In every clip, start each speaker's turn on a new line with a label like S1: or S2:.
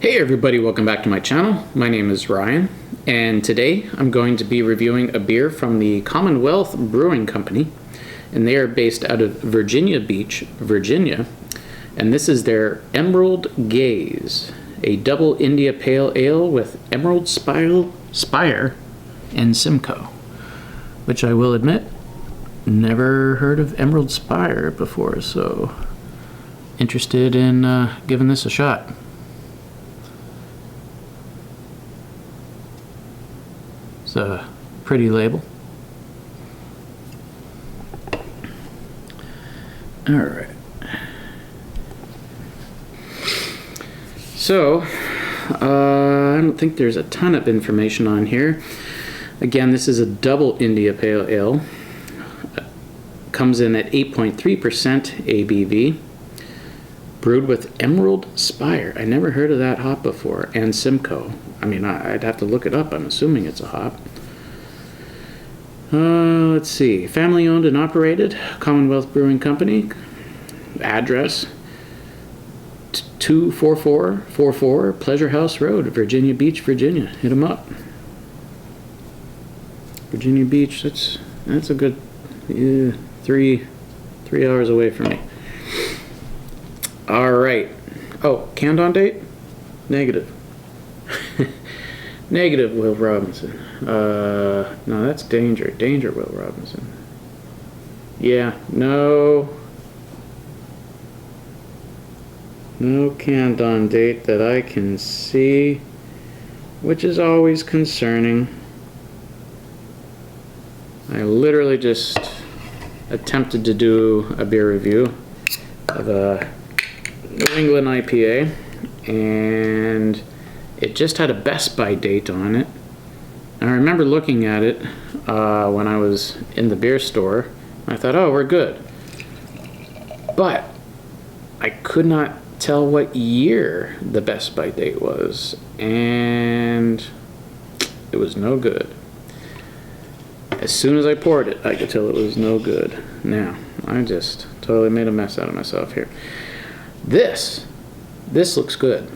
S1: Hey everybody, welcome back to my channel. My name is Ryan, and today I'm going to be reviewing a beer from the Commonwealth Brewing Company, and they are based out of Virginia Beach, Virginia, and this is their Emerald Gaze, a double India Pale Ale with Emerald Spire and Simcoe, which I will admit, never heard of Emerald Spire before, so interested in giving this a shot. It's a pretty label. All right. So, I don't think there's a ton of information on here. Again, this is a double India Pale Ale. Comes in at 8.3% ABV. Brewed with Emerald Spire. I never heard of that hop before. And Simcoe. I mean, I'd have to look it up. I'm assuming it's a hop. Let's see. Family owned and operated. Commonwealth Brewing Company. Address 24444 Pleasure House Road, Virginia Beach, Virginia. Hit them up. Virginia Beach, that's a good 3 hours away from me. All right. Oh, canned on date? Negative. Negative, Will Robinson. No, that's Danger. Danger, Will Robinson. Yeah, no canned on date that I can see, which is always concerning. I literally just attempted to do a beer review of a New England IPA, and it just had a Best By date on it. And I remember looking at it when I was in the beer store, and I thought, oh, we're good. But I could not tell what year the Best By date was, and it was no good. As soon as I poured it, I could tell it was no good. Now, I just totally made a mess out of myself here. This looks good.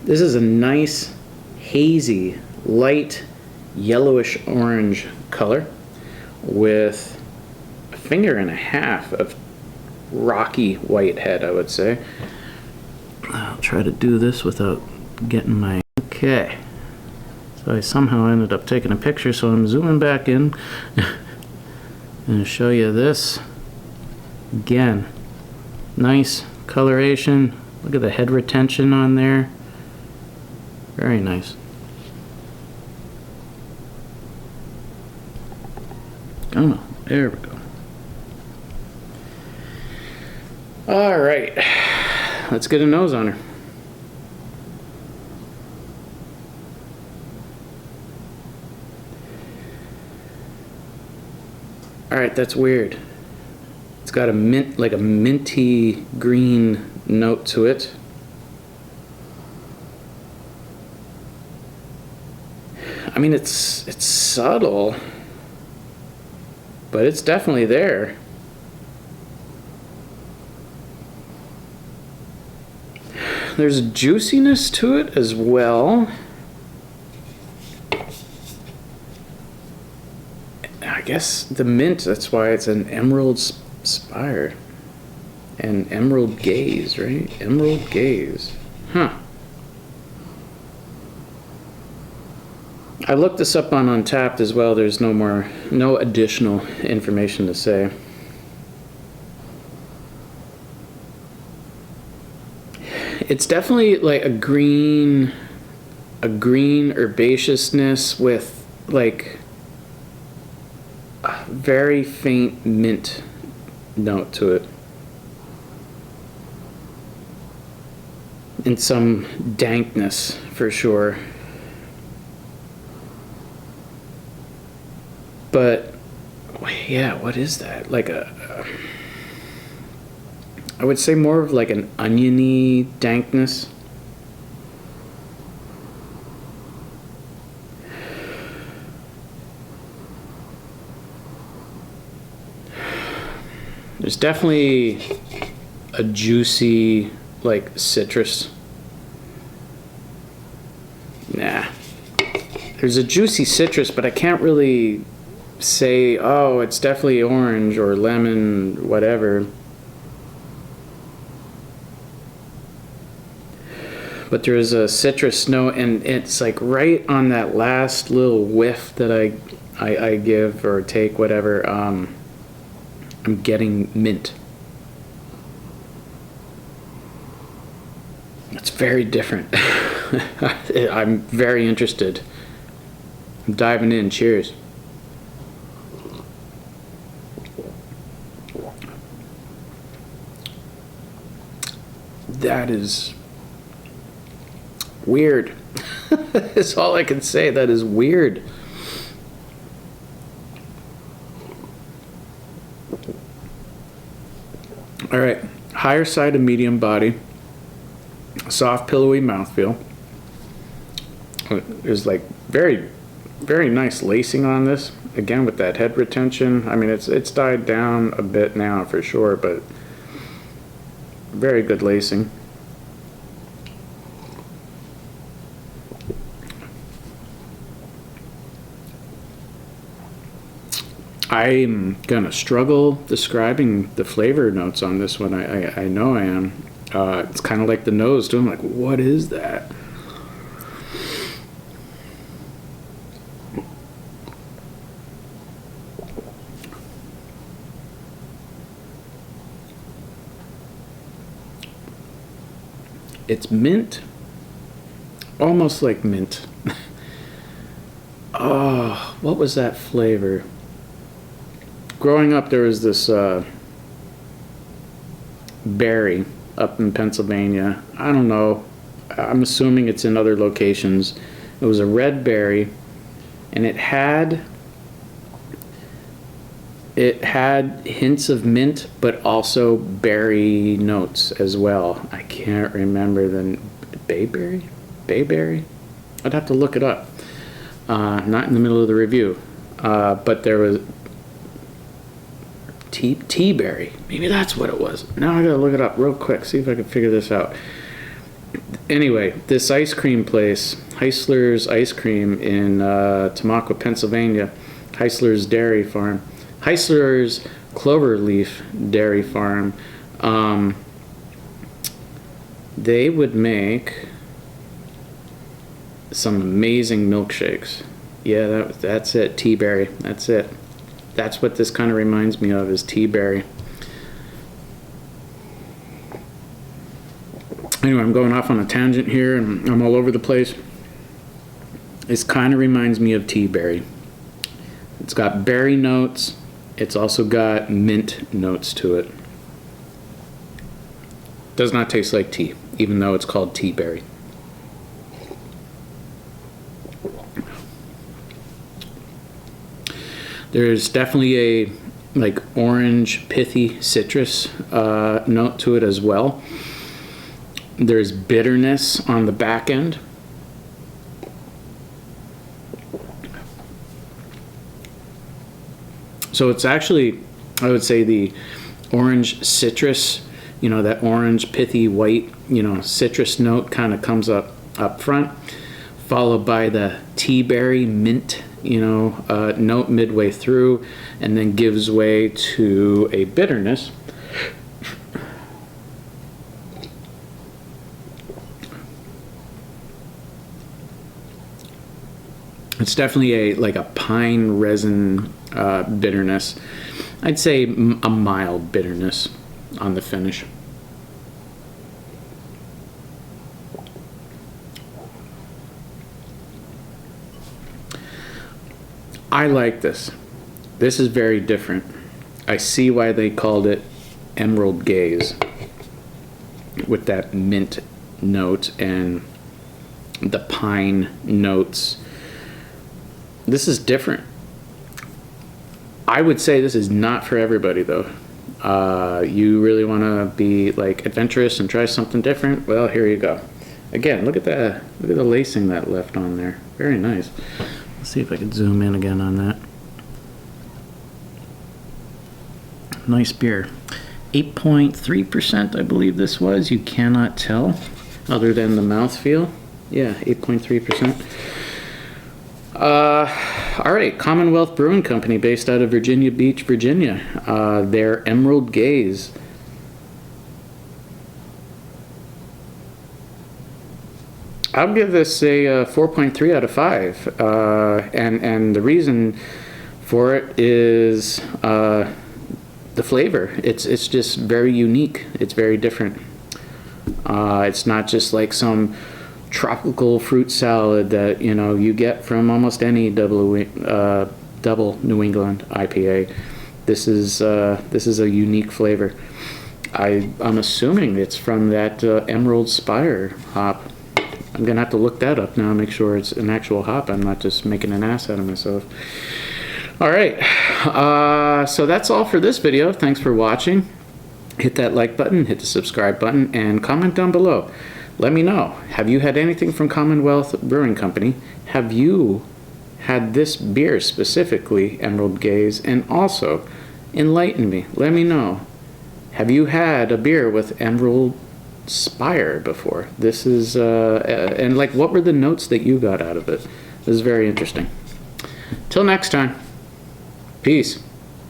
S1: This is a nice, hazy, light, yellowish orange color with a finger and a half of rocky white head, I would say. I'll try to do this without getting my... Okay. So I somehow ended up taking a picture, so I'm zooming back in and show you this. Again, nice coloration. Look at the head retention on there. Very nice. Oh, there we go. All right, let's get a nose on her. All right, that's weird. It's got a mint, like a minty green note to it. I mean, it's subtle, but it's definitely there. There's a juiciness to it as well. I guess the mint, that's why it's an Emerald Spire. And Emerald Gaze, right? Emerald Gaze. Huh. I looked this up on Untapped as well. There's no additional information to say. It's definitely like a green herbaceousness with like a very faint mint note to it. And some dankness for sure. But yeah, what is that? Like I would say more of like an oniony dankness. There's definitely a juicy, like, citrus there's a juicy citrus, but I can't really say, oh, it's definitely orange or lemon, whatever. But there is a citrus note, and it's like right on that last little whiff that I give or take, whatever. I'm getting mint. It's very different. I'm very interested. I'm diving in. Cheers. That is weird. That's all I can say. That is weird. All right. Higher side of medium body. Soft, pillowy mouthfeel. There's like very, very nice lacing on this. Again, with that head retention. I mean, it's died down a bit now for sure, but very good lacing. I'm gonna struggle describing the flavor notes on this one. I know I am. It's kind of like the nose too. I'm like, what is that? It's mint, almost like mint. Oh, what was that flavor? Growing up, there was this berry up in Pennsylvania. I don't know. I'm assuming it's in other locations. It was a red berry, and it had hints of mint, but also berry notes as well. I can't remember the bayberry. I'd have to look it up. Not in the middle of the review, but there was tea berry. Maybe that's what it was. Now I gotta look it up real quick, see if I can figure this out. Anyway, this ice cream place, Heisler's Ice Cream in Tamaqua, Pennsylvania, Heisler's Dairy Farm, Heisler's Cloverleaf Dairy Farm, they would make some amazing milkshakes. Yeah, that's it, tea berry, that's it. That's what this kind of reminds me of, is tea berry. Anyway, I'm going off on a tangent here and I'm all over the place. This kind of reminds me of tea berry. It's got berry notes. It's also got mint notes to it. Does not taste like tea, even though it's called tea berry. There's definitely a like orange pithy citrus note to it as well. There's bitterness on the back end. So it's actually, I would say, the orange citrus, you know, that orange pithy white, you know, citrus note kind of comes up front, followed by the tea berry mint, you know, note midway through, and then gives way to a bitterness. It's definitely like a pine resin bitterness. I'd say a mild bitterness on the finish. I like this. This is very different. I see why they called it Emerald Gaze, with that mint note and the pine notes. This is different. I would say this is not for everybody though. You really want to be like adventurous and try something different? Well, here you go. Again, look at that. Look at the lacing that left on there. Very nice. Let's see if I can zoom in again on that. Nice beer. 8.3% I believe this was. You cannot tell other than the mouthfeel. Yeah, 8.3%. All right, Commonwealth Brewing Company, based out of Virginia Beach, Virginia. Their Emerald Gaze. I'll give this a 4.3 out of 5, and the reason for it is the flavor. It's just very unique. It's very different. It's not just like some tropical fruit salad that you get from almost any double New England IPA. This is a unique flavor. I'm assuming it's from that Emerald Spire hop. I'm gonna have to look that up now, make sure it's an actual hop. I'm not just making an ass out of myself. All right, so that's all for this video. Thanks for watching. Hit that like button, hit the subscribe button, and comment down below. Let me know, have you had anything from Commonwealth Brewing Company? Have you had this beer specifically, Emerald Gaze? And also, enlighten me, let me know. Have you had a beer with Emerald Spire before? This is, and like, what were the notes that you got out of it? This is very interesting. Till next time, peace.